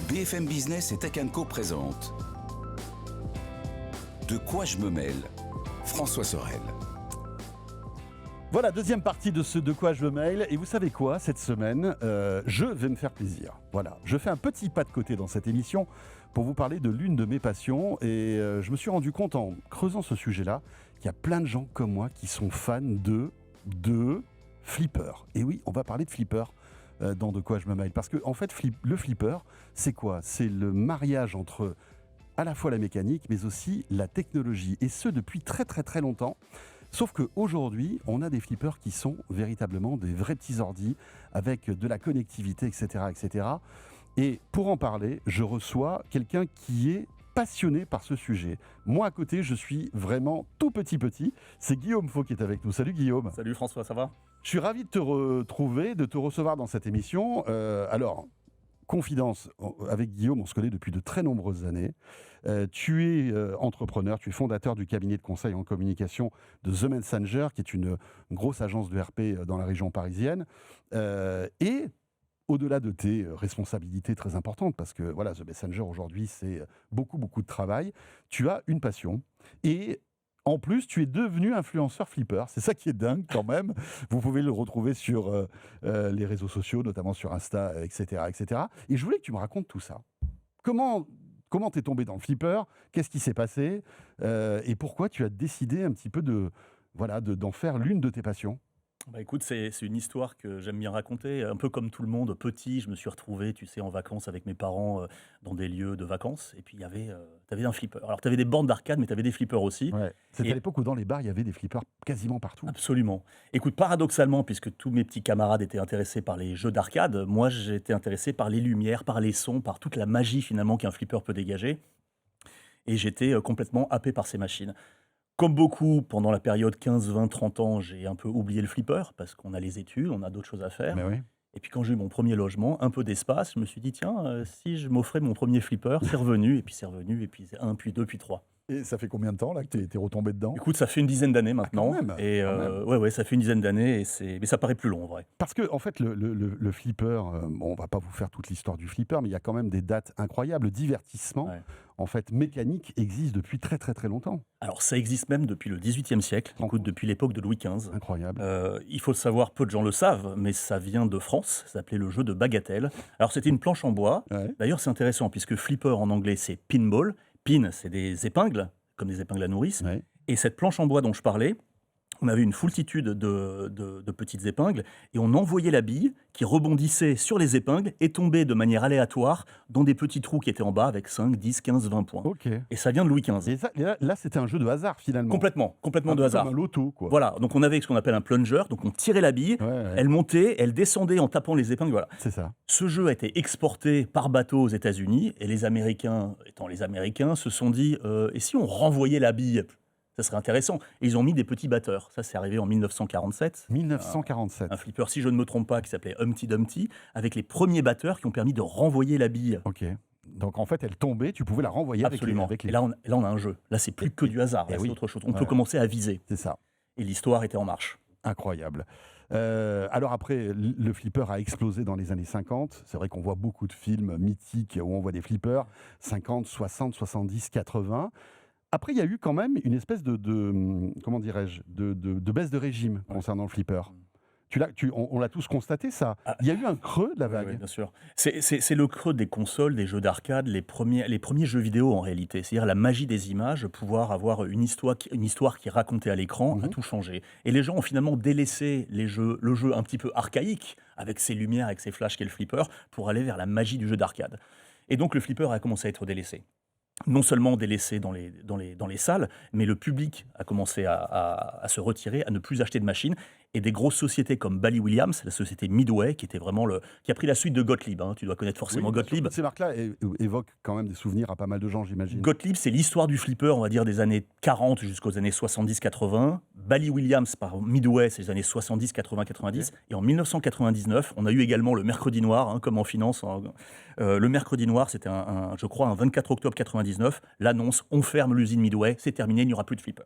BFM Business et Tech & Co présente De quoi je me mêle, François Sorel. Voilà, deuxième partie de ce De quoi je me mêle. Et vous savez quoi, cette semaine, je vais me faire plaisir. Voilà, je fais un petit pas de côté dans cette émission pour vous parler de l'une de mes passions. Et je me suis rendu compte en creusant ce sujet-là qu'il y a plein de gens comme moi qui sont fans de flipper. Et oui, on va parler de flipper dans De quoi je me mêle. Parce que en fait, le flipper, c'est quoi ? C'est le mariage entre à la fois la mécanique, mais aussi la technologie. Et ce, depuis très très très longtemps. Sauf qu'aujourd'hui, on a des flippers qui sont véritablement des vrais petits ordis avec de la connectivité, etc., etc. Et pour en parler, je reçois quelqu'un qui est passionné par ce sujet. Moi, à côté, je suis vraiment tout petit. C'est Guillaume Faux qui est avec nous. Salut Guillaume. Salut François, ça va ? Je suis ravi de te retrouver, de te recevoir dans cette émission. Alors, confidence, avec Guillaume, on se connaît depuis de très nombreuses années. Tu es entrepreneur, tu es fondateur du cabinet de conseil en communication de The Messenger, qui est une grosse agence de RP dans la région parisienne. Et au-delà de tes responsabilités très importantes, parce que voilà, The Messenger aujourd'hui, c'est beaucoup de travail, tu as une passion. Et en plus, tu es devenu influenceur flipper. C'est ça qui est dingue quand même. Vous pouvez le retrouver sur les réseaux sociaux, notamment sur Insta, etc., etc. Et je voulais que tu me racontes tout ça. Comment t'es tombé dans le flipper ? Qu'est-ce qui s'est passé ? Et pourquoi tu as décidé un petit peu d'en faire l'une de tes passions ? Bah écoute, c'est une histoire que j'aime bien raconter. Un peu comme tout le monde, petit, je me suis retrouvé, tu sais, en vacances avec mes parents dans des lieux de vacances. Et puis, t'avais un flipper. Alors, t'avais des bornes d'arcade, mais t'avais des flippers aussi. Ouais. C'était Et à l'époque où dans les bars, il y avait des flippers quasiment partout. absolument. Écoute, paradoxalement, puisque tous mes petits camarades étaient intéressés par les jeux d'arcade, moi, j'étais intéressé par les lumières, par les sons, par toute la magie, finalement, qu'un flipper peut dégager. Et j'étais complètement happé par ces machines. Comme beaucoup, pendant la période 15, 20, 30 ans, j'ai un peu oublié le flipper parce qu'on a les études, on a d'autres choses à faire. Mais oui. Et puis quand j'ai eu mon premier logement, un peu d'espace, je me suis dit, tiens, si je m'offrais mon premier flipper, c'est revenu, et puis c'est un, puis deux, puis trois. Et ça fait combien de temps là que t'es retombé dedans ? Écoute, ça fait une dizaine d'années maintenant. quand même, Et quand même. ouais, ça fait une dizaine d'années, mais ça paraît plus long en vrai. Parce que en fait, le flipper, bon, on va pas vous faire toute l'histoire du flipper, mais il y a quand même des dates incroyables. Le divertissement, Ouais. en fait, mécanique, existe depuis très longtemps. Alors ça existe même depuis le XVIIIe siècle, écoute, depuis l'époque de Louis XV. Incroyable. Il faut le savoir, peu de gens le savent, mais ça vient de France, ça s'appelait le jeu de bagatelle. Alors c'était une planche en bois. Ouais. D'ailleurs c'est intéressant puisque flipper en anglais c'est pinball. Pin c'est des épingles, comme des épingles à nourrice. Ouais. Et cette planche en bois dont je parlais, on avait une foultitude de petites épingles et on envoyait la bille qui rebondissait sur les épingles et tombait de manière aléatoire dans des petits trous qui étaient en bas avec 5, 10, 15, 20 points. Ok. Et ça vient de Louis XV. Et là, c'était un jeu de hasard finalement. Complètement Un de peu hasard. Comme un loto, quoi. Voilà, donc on avait ce qu'on appelle un plunger, donc on tirait la bille, Ouais. elle montait, elle descendait en tapant les épingles, voilà. C'est ça. Ce jeu a été exporté par bateau aux États-Unis et les Américains, étant les Américains, se sont dit et si on renvoyait la bille, ça serait intéressant. Et ils ont mis des petits batteurs. Ça, c'est arrivé en 1947. 1947. Un flipper, si je ne me trompe pas, qui s'appelait Humpty Dumpty, avec les premiers batteurs qui ont permis de renvoyer la bille. Ok. Donc en fait, elle tombait, tu pouvais la renvoyer Absolument. avec les... Et là, on a un jeu. Là, c'est plus que du hasard. Là, et c'est oui. autre chose. On Ouais. peut commencer à viser. C'est ça. Et l'histoire était en marche. Incroyable. Alors après, le flipper a explosé dans les années 50. C'est vrai qu'on voit beaucoup de films mythiques où on voit des flippers, 50, 60, 70, 80. Après, il y a eu quand même une espèce comment dirais-je, de baisse de régime concernant le flipper. On l'a tous constaté, ça. Ah. Il y a eu un creux de la vague. Oui, bien sûr. C'est le creux des consoles, des jeux d'arcade, les premiers jeux vidéo en réalité. C'est-à-dire la magie des images, pouvoir avoir une histoire qui est racontée à l'écran, a tout changé. Et les gens ont finalement délaissé le jeu un petit peu archaïque, avec ses lumières, avec ses flashs qu'est le flipper, pour aller vers la magie du jeu d'arcade. Et donc le flipper a commencé à être délaissé. Non seulement délaissé dans les salles, mais le public a commencé à se retirer, à ne plus acheter de machines. Et des grosses sociétés comme Bally Williams, la société Midway, qui a pris la suite de Gottlieb. Tu dois connaître forcément Oui, Gottlieb. toutes ces marques-là évoquent quand même des souvenirs à pas mal de gens, j'imagine. Gottlieb, c'est l'histoire du flipper, on va dire, des années 40 jusqu'aux années 70-80. Bally Williams par Midway, c'est les années 70, 80, 90. Et en 1999, on a eu également le mercredi noir, comme en finance. Le mercredi noir, c'était je crois, un 24 octobre 99. L'annonce, on ferme l'usine Midway, c'est terminé, il n'y aura plus de flipper.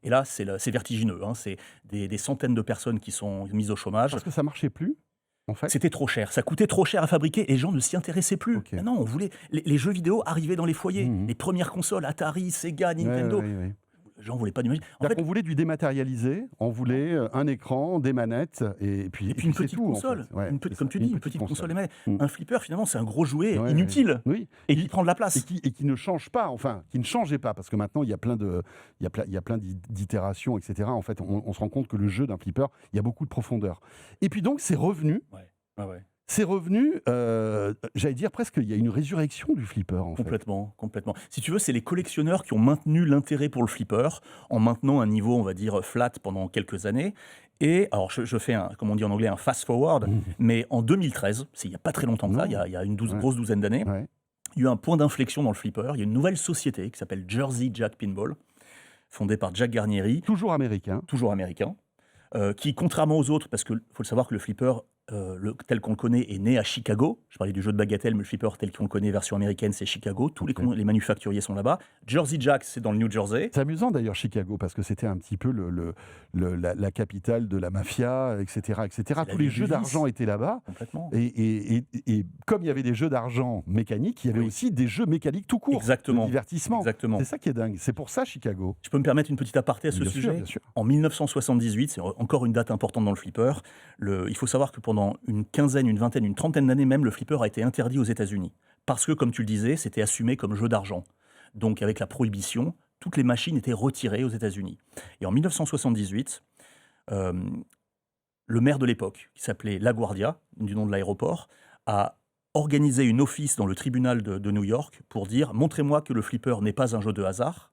Et là, c'est vertigineux. C'est des centaines de personnes qui sont mises au chômage. Parce que ça marchait plus ? en fait? C'était trop cher, ça coûtait trop cher à fabriquer et les gens ne s'y intéressaient plus. OK. Non, on voulait les jeux vidéo arrivaient dans les foyers. Mmh. Les premières consoles, Atari, Sega, Ouais, Nintendo, ouais. les gens ne voulaient pas d'imaginer. En C'est-à-dire fait, qu'on voulait du dématérialisé, on voulait un écran, des manettes et puis et puis une c'est petite tout, en console, fait. Ouais, c'est comme ça, tu dis, une petite console. Mmh. Un flipper, finalement, c'est un gros jouet Ouais, inutile oui, et qui prend de la place. et qui ne change pas, enfin, qui ne changeait pas, parce que maintenant, il y a plein d'itérations, etc. En fait, on se rend compte que le jeu d'un flipper, il y a beaucoup de profondeur. Et puis donc, c'est revenu. Ouais. C'est revenu, j'allais dire presque, il y a une résurrection du flipper, en fait. Complètement. Si tu veux, c'est les collectionneurs qui ont maintenu l'intérêt pour le flipper en maintenant un niveau, on va dire, flat pendant quelques années. Et alors, je fais, comme on dit en anglais, un fast forward, mais en 2013, c'est il n'y a pas très longtemps que ça, Non. il y a une Ouais. grosse douzaine d'années, Ouais. il y a eu un point d'inflexion dans le flipper. Il y a une nouvelle société qui s'appelle Jersey Jack Pinball, fondée par Jack Garnieri, Toujours américain. toujours américain, qui, contrairement aux autres, parce qu'il faut le savoir que le flipper, tel qu'on le connaît, est né à Chicago. Je parlais du jeu de bagatelle, mais le flipper tel qu'on le connaît, version américaine, c'est Chicago. Tous Ok. les manufacturiers sont là-bas. Jersey Jack, c'est dans le New Jersey. C'est amusant d'ailleurs Chicago, parce que c'était un petit peu la capitale de la mafia, etc. la Tous les ville jeux du vice. d'argent étaient là-bas. Complètement. Et comme il y avait des jeux d'argent mécaniques, il y avait Oui. aussi des jeux mécaniques tout court, Exactement. de divertissement. Exactement. C'est ça qui est dingue. C'est pour ça Chicago. Je peux me permettre une petite aparté à ce Bien sujet. sûr, bien sûr. En 1978, c'est encore une date importante dans le flipper, il faut savoir que pendant une quinzaine, une vingtaine, une trentaine d'années même, le flipper a été interdit aux États-Unis. Parce que, comme tu le disais, c'était assumé comme jeu d'argent. Donc, avec la prohibition, toutes les machines étaient retirées aux États-Unis. Et en 1978, euh, le maire de l'époque, qui s'appelait LaGuardia, du nom de l'aéroport, a organisé une office dans le tribunal de New York pour dire « Montrez-moi que le flipper n'est pas un jeu de hasard ».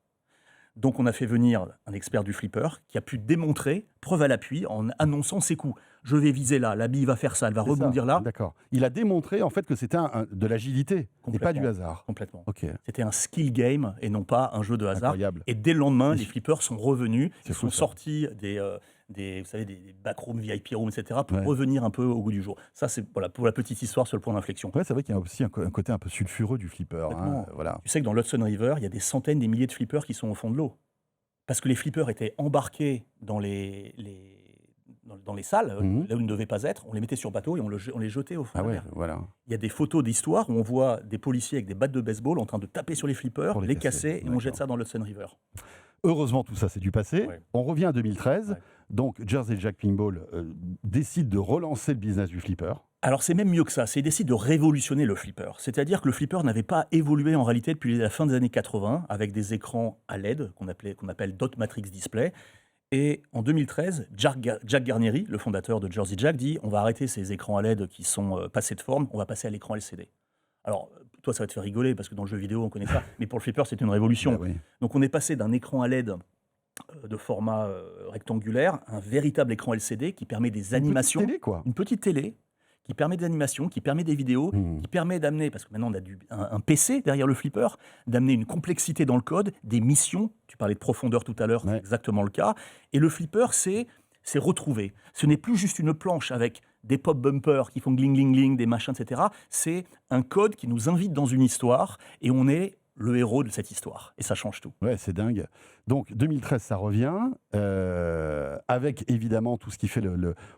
Donc on a fait venir un expert du flipper qui a pu démontrer, preuve à l'appui, en annonçant ses coups. Je vais viser là, la bille va faire ça, elle va C'est rebondir ça, là. D'accord. Il a démontré en fait que c'était de l'agilité et pas Complètement. du hasard. Complètement. Ok. C'était un skill game et non pas un jeu de hasard. Incroyable. Et dès le lendemain, Oui. les flippers sont revenus, C'est ils fou, sont ça. sortis vous savez, des backrooms, VIP rooms, etc., pour Ouais. revenir un peu au goût du jour. Ça, c'est voilà, pour la petite histoire sur le point d'inflexion. Ouais, c'est vrai qu'il y a aussi un côté un peu sulfureux du flipper. Complètement. Voilà. Tu sais que dans l'Hudson River, il y a des centaines, des milliers de flippers qui sont au fond de l'eau. Parce que les flippers étaient embarqués dans les salles, Mhm. là où ils ne devaient pas être. On les mettait sur bateau et on les jetait au fond Ah de la ouais, mer. voilà. Il y a des photos d'histoire où on voit des policiers avec des battes de baseball en train de taper sur les flippers, Pour les les casser. casser, et on jette D'accord. ça dans l'Hudson River. Heureusement, tout ça, c'est du passé. Ouais. On revient à 2013. Ouais. Donc, Jersey Jack Pinball décide de relancer le business du flipper. Alors c'est même mieux que ça, c'est décide de révolutionner le flipper. C'est-à-dire que le flipper n'avait pas évolué en réalité depuis la fin des années 80 avec des écrans à LED qu'on appelle Dot Matrix Display. Et en 2013, Jack Garnieri, le fondateur de Jersey Jack, dit on va arrêter ces écrans à LED qui sont passés de forme, on va passer à l'écran LCD. Alors toi ça va te faire rigoler parce que dans le jeu vidéo on connaît ça, mais pour le flipper c'est une révolution. Bah oui. Donc on est passé d'un écran à LED de format rectangulaire à un véritable écran LCD qui permet des animations. Une petite télé, quoi. Une petite télé qui permet des animations, qui permet des vidéos, Mmh. qui permet d'amener, parce que maintenant on a un PC derrière le flipper, d'amener une complexité dans le code, des missions. Tu parlais de profondeur tout à l'heure, Ouais. c'est exactement le cas. Et le flipper, c'est retrouvé. Ce n'est plus juste une planche avec des pop bumpers qui font gling gling gling, des machins, etc. C'est un code qui nous invite dans une histoire et on est le héros de cette histoire. Et ça change tout. Ouais, c'est dingue. Donc 2013, ça revient, avec évidemment tout ce qui fait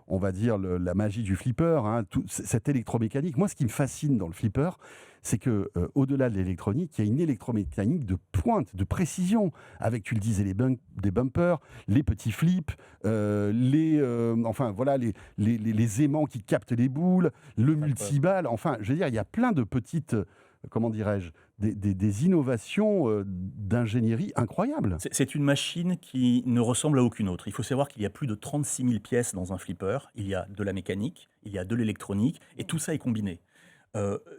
on va dire la magie du flipper, hein, cette électromécanique. Moi, ce qui me fascine dans le flipper, c'est que au-delà de l'électronique, il y a une électromécanique de pointe, de précision, avec, tu le disais, des bumpers, les petits flips, enfin voilà, les aimants qui captent les boules, le multiballe. Enfin, je veux dire, il y a plein de petites, comment dirais-je, des innovations d'ingénierie incroyables. C'est une machine qui ne ressemble à aucune autre. Il faut savoir qu'il y a plus de 36 000 pièces dans un flipper. Il y a de la mécanique, il y a de l'électronique, et tout ça est combiné.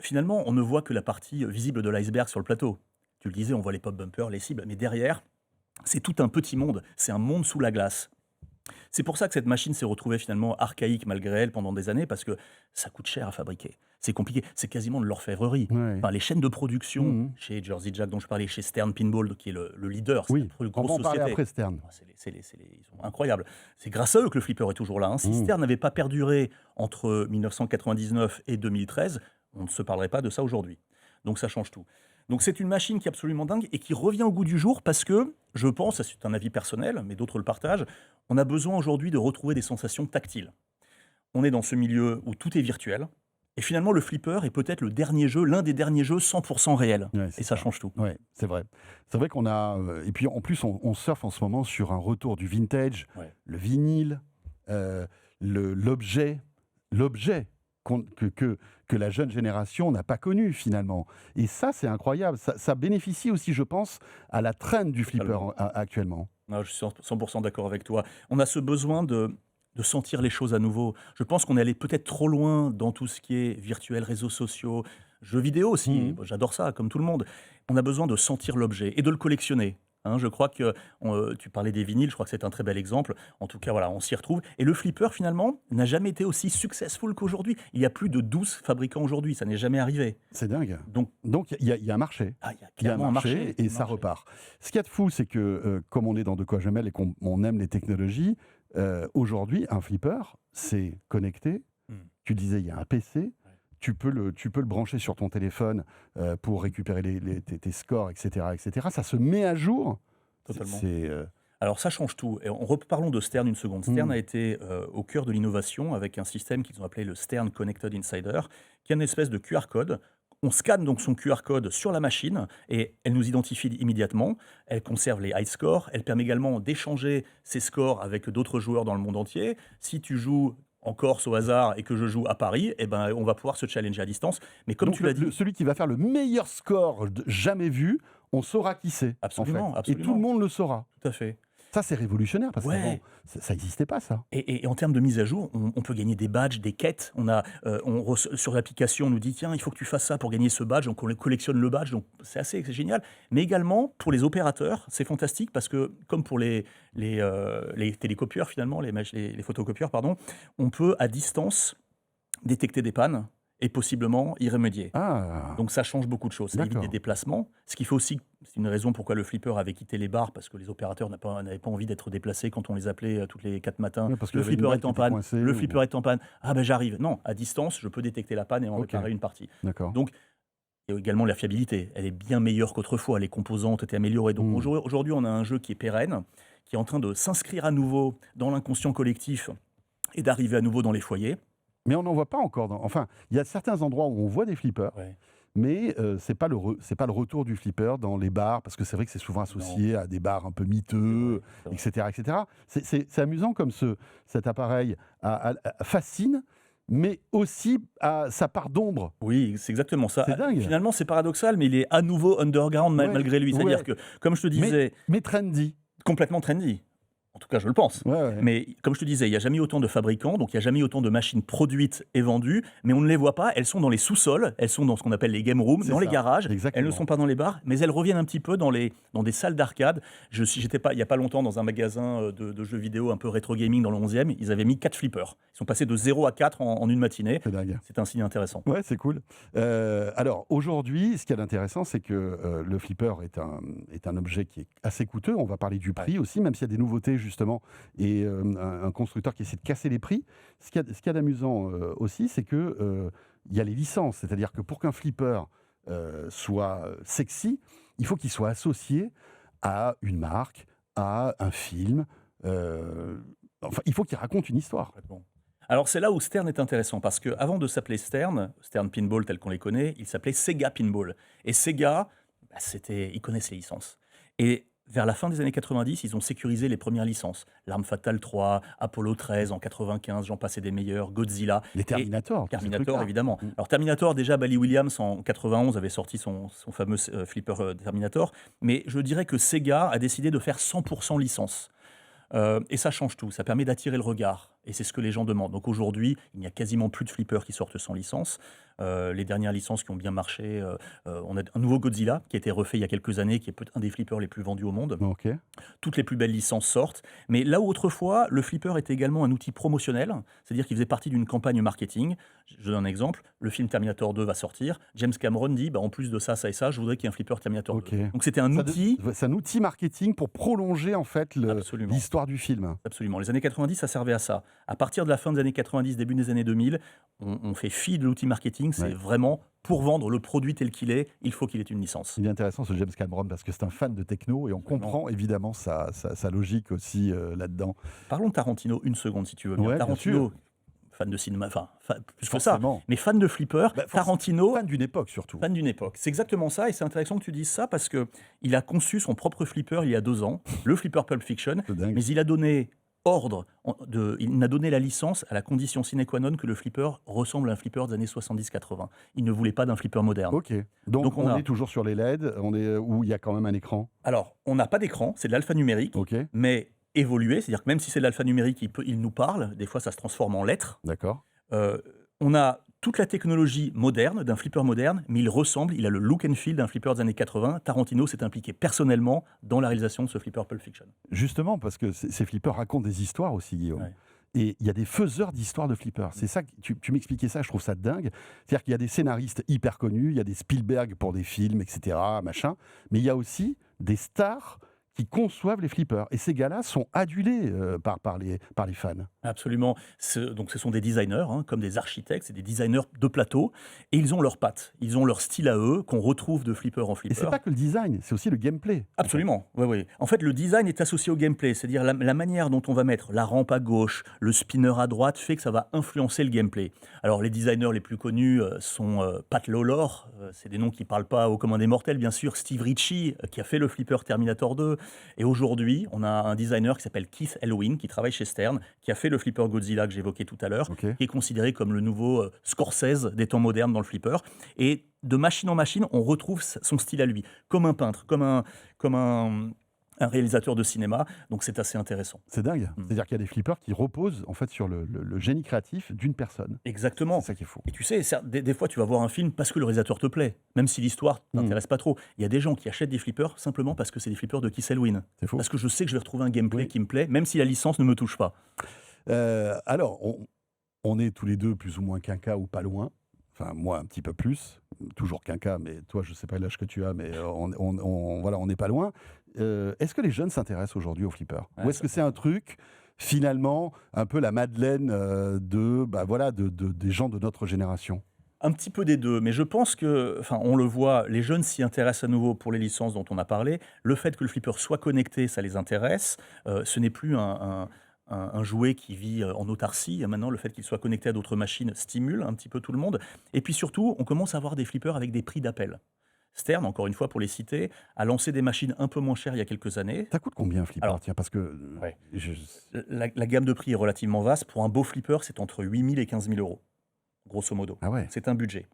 Finalement, on ne voit que la partie visible de l'iceberg sur le plateau. Tu le disais, on voit les pop bumpers, les cibles, mais derrière, c'est tout un petit monde. C'est un monde sous la glace. C'est pour ça que cette machine s'est retrouvée finalement archaïque malgré elle pendant des années, parce que ça coûte cher à fabriquer. C'est compliqué, c'est quasiment de l'orfèvrerie. Ouais. Enfin, les chaînes de production Mhm. chez Jersey Jack dont je parlais, chez Stern Pinball, qui est le leader, c'est Oui, la plus on grosse va en parler société. après, Stern. Ils sont incroyables. C'est grâce à eux que le flipper est toujours là. Hein. Si Mhm. Stern n'avait pas perduré entre 1999 et 2013, on ne se parlerait pas de ça aujourd'hui. Donc ça change tout. Donc c'est une machine qui est absolument dingue et qui revient au goût du jour parce que, je pense, c'est un avis personnel, mais d'autres le partagent, on a besoin aujourd'hui de retrouver des sensations tactiles. on est dans ce milieu où tout est virtuel. Et finalement, le flipper est peut-être le dernier jeu, l'un des derniers jeux 100% réels. Ouais, Et c'est ça ça. change tout. Ouais, c'est vrai. C'est vrai qu'on a. Et puis en plus, on surfe en ce moment sur un retour du vintage, Ouais. le vinyle, euh, l'objet, l'objet que la jeune génération n'a pas connu finalement. Et ça, c'est incroyable. Ça bénéficie aussi, je pense, à la trend du flipper Totalement. actuellement. Non, je suis 100% d'accord avec toi. On a ce besoin de sentir les choses à nouveau. Je pense qu'on est allé peut-être trop loin dans tout ce qui est virtuel, réseaux sociaux, jeux vidéo aussi. Mhm. Bon, j'adore ça, comme tout le monde. On a besoin de sentir l'objet et de le collectionner. Hein, je crois que tu parlais des vinyles, je crois que c'est un très bel exemple. En tout cas, voilà, on s'y retrouve. Et le flipper, finalement, n'a jamais été aussi successful qu'aujourd'hui. Il y a plus de 12 fabriquants aujourd'hui, ça n'est jamais arrivé. C'est dingue. Donc, Donc il y a un marché. il y a Il y a un clairement un marché et ça repart. Ce qu'il y a de fou, c'est que comme on est dans De quoi je mêle et qu'on aime les technologies, aujourd'hui, un flipper, c'est connecté. Hmm. Tu disais, il y a un PC. Tu peux le brancher sur ton téléphone pour récupérer tes scores, etc., etc. Ça se met à jour. Totalement. C'est, Alors ça change tout. Et reparlons de Stern une seconde. Stern Mm. a été au cœur de l'innovation avec un système qu'ils ont appelé le Stern Connected Insider, qui est une espèce de QR code. On scanne donc son QR code sur la machine et elle nous identifie immédiatement. Elle conserve les high scores. Elle permet également d'échanger ses scores avec d'autres joueurs dans le monde entier. Si tu joues en Corse au hasard et que je joue à Paris, eh ben, on va pouvoir se challenger à distance. Mais comme donc tu l'as dit, celui qui va faire le meilleur score jamais vu, on saura qui c'est. Absolument, en fait. absolument. Et tout le monde le saura. tout à fait. Ça, c'est révolutionnaire parce Ouais. qu'avant, ça n'existait pas, ça. Et en termes de mise à jour, on peut gagner des badges, des quêtes. Sur l'application, on nous dit tiens, il faut que tu fasses ça pour gagner ce badge. Donc on collectionne le badge, donc c'est génial. Mais également pour les opérateurs, c'est fantastique parce que comme pour les télécopieurs finalement, les photocopieurs pardon, on peut à distance détecter des pannes et possiblement y remédier. Ah, Donc ça change beaucoup de choses. Ça évite D'accord. des déplacements. Ce qui fait aussi, c'est une raison pourquoi le flipper avait quitté les bars, parce que les opérateurs n'avaient pas envie d'être déplacés quand on les appelait toutes les 4 matins. Ouais, parce qu'il Le y avait une flipper balle est qui en était panne, coincée le ou- flipper est en panne. Ah ben j'arrive. Non, à distance, je peux détecter la panne et en Ok. réparer une partie. d'accord. Donc, il y a également la fiabilité. Elle est bien meilleure qu'autrefois. Les composantes étaient améliorées. Donc aujourd'hui, on a un jeu qui est pérenne, qui est en train de s'inscrire à nouveau dans l'inconscient collectif et d'arriver à nouveau dans les foyers. Mais on n'en voit pas encore. Enfin, il y a certains endroits où on voit des flippers, mais c'est pas le retour du flipper dans les bars, parce que c'est vrai que c'est souvent associé à des bars un peu miteux, C'est vrai. etc., etc. C'est amusant comme cet appareil fascine, mais aussi sa part d'ombre. Oui, c'est exactement ça. C'est dingue. Finalement, c'est paradoxal, mais il est à nouveau underground Ouais, malgré lui. C'est-à-dire ouais. que, comme je te disais, Mais trendy. complètement trendy. En tout cas, je le pense. Ouais. Mais comme je te disais, il n'y a jamais eu autant de fabricants, donc il n'y a jamais eu autant de machines produites et vendues, mais on ne les voit pas. Elles sont dans les sous-sols, elles sont dans ce qu'on appelle les game rooms, C'est dans les ça, garages. exactement. Elles ne sont pas dans les bars, mais elles reviennent un petit peu dans des salles d'arcade. J'étais pas, il n'y a pas longtemps dans un magasin de jeux vidéo un peu rétro gaming dans le 11e, ils avaient mis 4 flippers. Ils sont passés de 0 à 4 en une matinée. C'est dingue. C'est un signe intéressant. Ouais, c'est cool. Alors aujourd'hui, ce qu'il y a d'intéressant, c'est que le flipper est un objet qui est assez coûteux. On va parler du prix aussi, même s'il y a des nouveautés justement, et un constructeur qui essaie de casser les prix. Ce qu'il y a d'amusant aussi, c'est que il y a les licences. C'est-à-dire que pour qu'un flipper soit sexy, il faut qu'il soit associé à une marque, à un film. Enfin, il faut qu'il raconte une histoire. Complètement. Alors c'est là où Stern est intéressant, parce qu'avant de s'appeler Stern Pinball tel qu'on les connaît, il s'appelait Sega Pinball. Et Sega, ils connaissent les licences. Et vers la fin des années 90, ils ont sécurisé les premières licences. L'Arme Fatale 3, Apollo 13 en 95, j'en passais des meilleurs, Godzilla. Les Terminator. tous ces Terminator, trucs-là. évidemment. Alors Terminator, déjà, Bally Williams, en 91, avait sorti son fameux flipper Terminator. Mais je dirais que Sega a décidé de faire 100% licence. Et ça change tout, ça permet d'attirer le regard. Et c'est ce que les gens demandent. Donc aujourd'hui, il n'y a quasiment plus de flippers qui sortent sans licence. Les dernières licences qui ont bien marché, on a un nouveau Godzilla qui a été refait il y a quelques années, qui est un des flippers les plus vendus au monde. Ok. Toutes les plus belles licences sortent. Mais là où autrefois, le flipper était également un outil promotionnel, c'est-à-dire qu'il faisait partie d'une campagne marketing. Je donne un exemple, le film Terminator 2 va sortir. James Cameron dit, en plus de ça, ça et ça, je voudrais qu'il y ait un flipper Terminator 2. Ok. Donc c'était un outil... C'est un outil marketing pour prolonger en fait Absolument. l'histoire du film. Absolument. Les années 90, ça servait à ça. À partir de la fin des années 90, début des années 2000, on fait fi de l'outil marketing. C'est Ouais. vraiment pour vendre le produit tel qu'il est, il faut qu'il ait une licence. C'est bien intéressant ce James Cameron parce que c'est un fan de techno et on comprend évidemment sa logique aussi là-dedans. Parlons de Tarantino une seconde si tu veux bien. Ouais, bien Tarantino, fan de cinéma, plus que ça, Forcément. mais fan de flipper. Bah, Tarantino, Fan d'une époque surtout. fan d'une époque. C'est exactement ça, et c'est intéressant que tu dises ça parce que il a conçu son propre flipper il y a 2 ans, le flipper Pulp Fiction, C'est dingue. mais il a donné il a donné la licence à la condition sine qua non que le flipper ressemble à un flipper des années 70-80. Il ne voulait pas d'un flipper moderne. Ok. Donc on on a- est toujours sur les LED, où il y a quand même un écran. Alors, on n'a pas d'écran, c'est de l'alphanumérique, Ok. mais évolué, c'est-à-dire que même si c'est de l'alphanumérique, il nous parle, des fois ça se transforme en lettres. D'accord. On a toute la technologie moderne d'un flipper moderne, mais il a le look and feel d'un flipper des années 80. Tarantino s'est impliqué personnellement dans la réalisation de ce flipper Pulp Fiction. Justement, parce que ces flippers racontent des histoires aussi, Guillaume. Ouais. Et il y a des faiseurs d'histoires de flippers. C'est ça que tu m'expliquais ça, je trouve ça dingue. C'est-à-dire qu'il y a des scénaristes hyper connus, il y a des Spielberg pour des films, etc., machin. Mais il y a aussi des stars qui conçoivent les flippers. Et ces gars-là sont adulés par les fans. Absolument. Donc ce sont des designers, comme des architectes, c'est des designers de plateau, et ils ont leurs pattes, ils ont leur style à eux, qu'on retrouve de flipper en Et flipper. c'est pas que le design, c'est aussi le gameplay. Absolument, oui, oui. En fait, le design est associé au gameplay, c'est-à-dire la manière dont on va mettre la rampe à gauche, le spinner à droite, fait que ça va influencer le gameplay. Alors, les designers les plus connus sont Pat Lawlor, c'est des noms qui ne parlent pas aux communs des mortels, bien sûr, Steve Ritchie, qui a fait le flipper Terminator 2, et aujourd'hui, on a un designer qui s'appelle Keith Elwin, qui travaille chez Stern, qui a fait le flipper Godzilla que j'évoquais tout à l'heure, Ok. qui est considéré comme le nouveau Scorsese des temps modernes dans le flipper. Et de machine en machine, on retrouve son style à lui, comme un peintre, comme un réalisateur de cinéma. Donc c'est assez intéressant. C'est dingue. C'est-à-dire qu'il y a des flippers qui reposent en fait sur le génie créatif d'une personne. Exactement. C'est ça qui est fou. Et tu sais, des fois, tu vas voir un film parce que le réalisateur te plaît, même si l'histoire ne t'intéresse pas trop. Il y a des gens qui achètent des flippers simplement parce que c'est des flippers de Keith Elwin. C'est faux. Parce que je sais que je vais retrouver un gameplay Oui. qui me plaît, même si la licence ne me touche pas. Alors, on est tous les deux plus ou moins quinquas ou pas loin. Enfin, moi un petit peu plus, toujours quinquas, mais toi, je sais pas l'âge que tu as, mais voilà, on n'est pas loin. Est-ce que les jeunes s'intéressent aujourd'hui aux flippers? Ouais, Ou est-ce que c'est un truc, finalement, un peu la Madeleine des gens de notre génération? Un petit peu des deux, mais je pense que, on le voit, les jeunes s'y intéressent à nouveau pour les licences dont on a parlé. Le fait que le flipper soit connecté, ça les intéresse. Ce n'est plus un jouet qui vit en autarcie. Maintenant, le fait qu'il soit connecté à d'autres machines stimule un petit peu tout le monde. Et puis surtout, on commence à avoir des flippers avec des prix d'appel. Stern, encore une fois pour les citer, a lancé des machines un peu moins chères il y a quelques années. Ça coûte combien un flipper? Alors, Tiens, parce que ouais. je- La gamme de prix est relativement vaste. Pour un beau flipper, c'est entre 8 000 et 15 000 euros, grosso modo. Ah ouais, C'est un budget.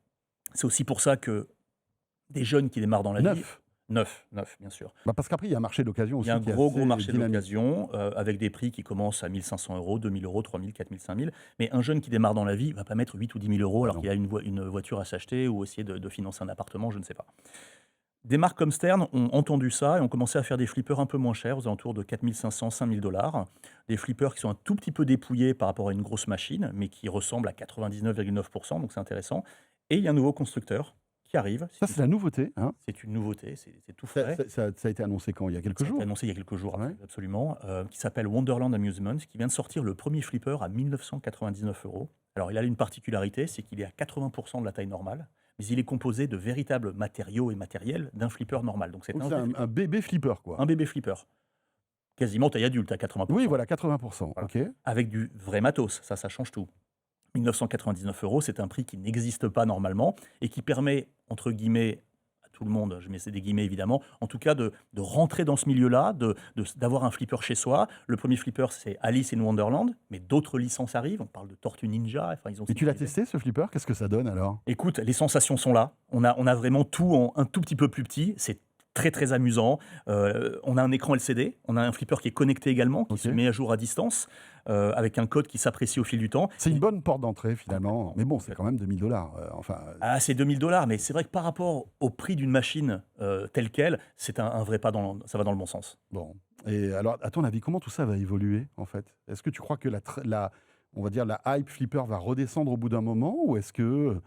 C'est aussi pour ça que des jeunes qui démarrent dans la vie... neuf. Neuf, bien sûr. Bah parce qu'après, il y a un marché d'occasion aussi. Il y a un qui est gros assez marché de dynamique. l'occasion avec des prix qui commencent à 1 500 euros, 2 000 euros, 3 000, 4 000, 5 000. Mais un jeune qui démarre dans la vie ne va pas mettre 8 ou 10 000 euros alors non. qu'il a une voiture à s'acheter ou essayer de financer un appartement, je ne sais pas. Des marques comme Stern ont entendu ça et ont commencé à faire des flippers un peu moins chers, aux alentours de 4 500, 5 000 $. Des flippers qui sont un tout petit peu dépouillés par rapport à une grosse machine, mais qui ressemblent à 99,9%, donc c'est intéressant. Et il y a un nouveau constructeur qui arrive. Ça, c'est la nouveauté. Hein. C'est une nouveauté, c'est tout Ça, frais. ça a été annoncé quand? Il y a quelques Ça a jours? été annoncé il y a quelques jours, Ouais. absolument, qui s'appelle Wonderland Amusement, qui vient de sortir le premier flipper à 1 999 €. Alors, il a une particularité, c'est qu'il est à 80% de la taille normale, mais il est composé de véritables matériaux et matériels d'un flipper normal. Donc, c'est Donc c'est un bébé flipper, quoi. un bébé flipper. Quasiment taille adulte à 80%. Oui, voilà, 80%. Voilà. Ok. Avec du vrai matos, ça change tout. 1 999 €, c'est un prix qui n'existe pas normalement et qui permet, entre guillemets, à tout le monde, je mets des guillemets évidemment, en tout cas de rentrer dans ce milieu-là, d'avoir un flipper chez soi. Le premier flipper, c'est Alice in Wonderland, mais d'autres licences arrivent. On parle de Tortue Ninja. Enfin, ils ont Et tu l'as arrivé. testé, ce flipper? Qu'est-ce que ça donne alors? Écoute, les sensations sont là. On a vraiment tout en un tout petit peu plus petit. C'est très très amusant. On a un écran LCD, on a un flipper qui est connecté également, qui Ok. se met à jour à distance, avec un code qui s'apprécie au fil du temps. C'est une bonne porte d'entrée finalement. Mais bon, c'est quand même 2 000 $. Ah, c'est 2 000 $, mais c'est vrai que par rapport au prix d'une machine telle qu'elle, c'est un vrai pas ça va dans le bon sens. Bon. Et alors, à ton avis, comment tout ça va évoluer en fait? Est-ce que tu crois que on va dire la hype flipper va redescendre au bout d'un moment, ou est-ce que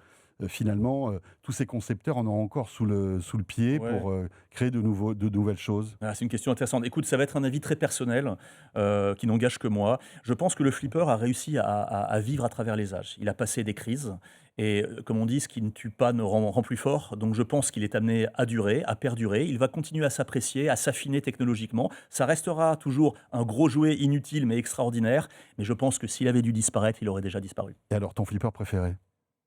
finalement, tous ces concepteurs en ont encore sous le pied Ouais. pour créer de nouvelles choses? Ah, c'est une question intéressante. Écoute, ça va être un avis très personnel, qui n'engage que moi. Je pense que le flipper a réussi à vivre à travers les âges. Il a passé des crises et comme on dit: «Ce qui ne tue pas ne rend plus fort». Donc je pense qu'il est amené à durer, à perdurer. Il va continuer à s'apprécier, à s'affiner technologiquement. Ça restera toujours un gros jouet inutile mais extraordinaire, mais je pense que s'il avait dû disparaître, il aurait déjà disparu. Et alors, ton flipper préféré?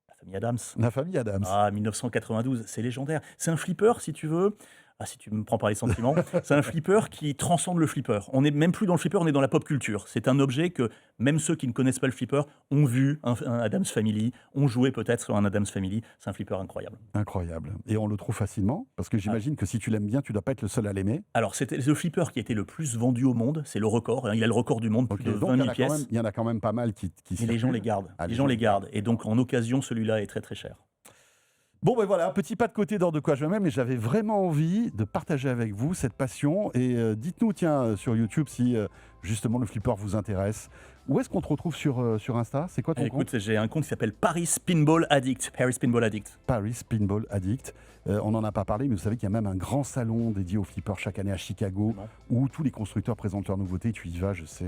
La famille Adams. La famille Adams. Ah, 1992, c'est légendaire. C'est un flipper, si tu veux. Ah, si tu me prends par les sentiments, c'est un flipper qui transcende le flipper. On n'est même plus dans le flipper, on est dans la pop culture. C'est un objet que même ceux qui ne connaissent pas le flipper ont vu, un Adams Family, ont joué peut-être sur un Adams Family. C'est un flipper incroyable. Incroyable. Et on le trouve facilement? Parce que j'imagine que si tu l'aimes bien, tu dois pas être le seul à l'aimer. Alors, c'était le flipper qui a été le plus vendu au monde. C'est le record, hein. Il a le record du monde, plus de Donc 20 il y 000 en a quand même, pièces. il y en a quand même pas mal qui Mais les gens circulent. les gardent. Ah, Les gens les gardent. Et donc, en occasion, celui-là est très très cher. Bon, ben voilà, petit pas de côté dans De quoi je m'aime, mais j'avais vraiment envie de partager avec vous cette passion. Et dites-nous, tiens, sur YouTube, si justement le flipper vous intéresse. Où est-ce qu'on te retrouve sur Insta? C'est quoi ton compte? Écoute, j'ai un compte qui s'appelle Paris Pinball Addict. Paris Pinball Addict. Paris Pinball Addict. On n'en a pas parlé, mais vous savez qu'il y a même un grand salon dédié au flipper chaque année à Chicago, Absolument. où tous les constructeurs présentent leurs nouveautés. Tu y vas, je sais,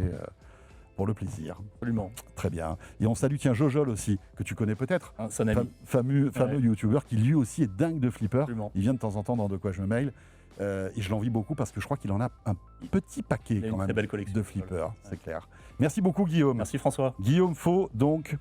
pour le plaisir. Absolument. Très bien. Et on salue, tiens, Jojol aussi, que tu connais peut-être. Hein, c'est un ami. Fameux Ouais. youtubeur qui lui aussi est dingue de flipper. Absolument. Il vient de temps en temps dans De quoi je me mail. Et je l'envie beaucoup parce que je crois qu'il en a un petit paquet Il a quand une même très belle collection. de flippers, c'est clair. Merci beaucoup Guillaume. Merci François. Guillaume Faux, donc,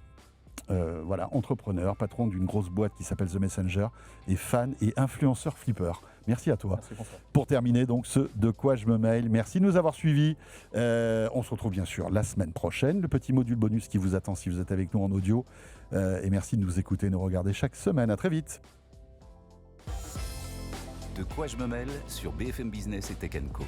voilà, entrepreneur, patron d'une grosse boîte qui s'appelle The Messenger, et fan et influenceur flipper. Merci à toi. Merci François. Pour terminer, donc, ce De quoi je me mail. Merci de nous avoir suivis. On se retrouve bien sûr la semaine prochaine. Le petit module bonus qui vous attend si vous êtes avec nous en audio. Et merci de nous écouter, nous regarder chaque semaine. À très vite. De quoi je me mêle sur BFM Business et Tech Co.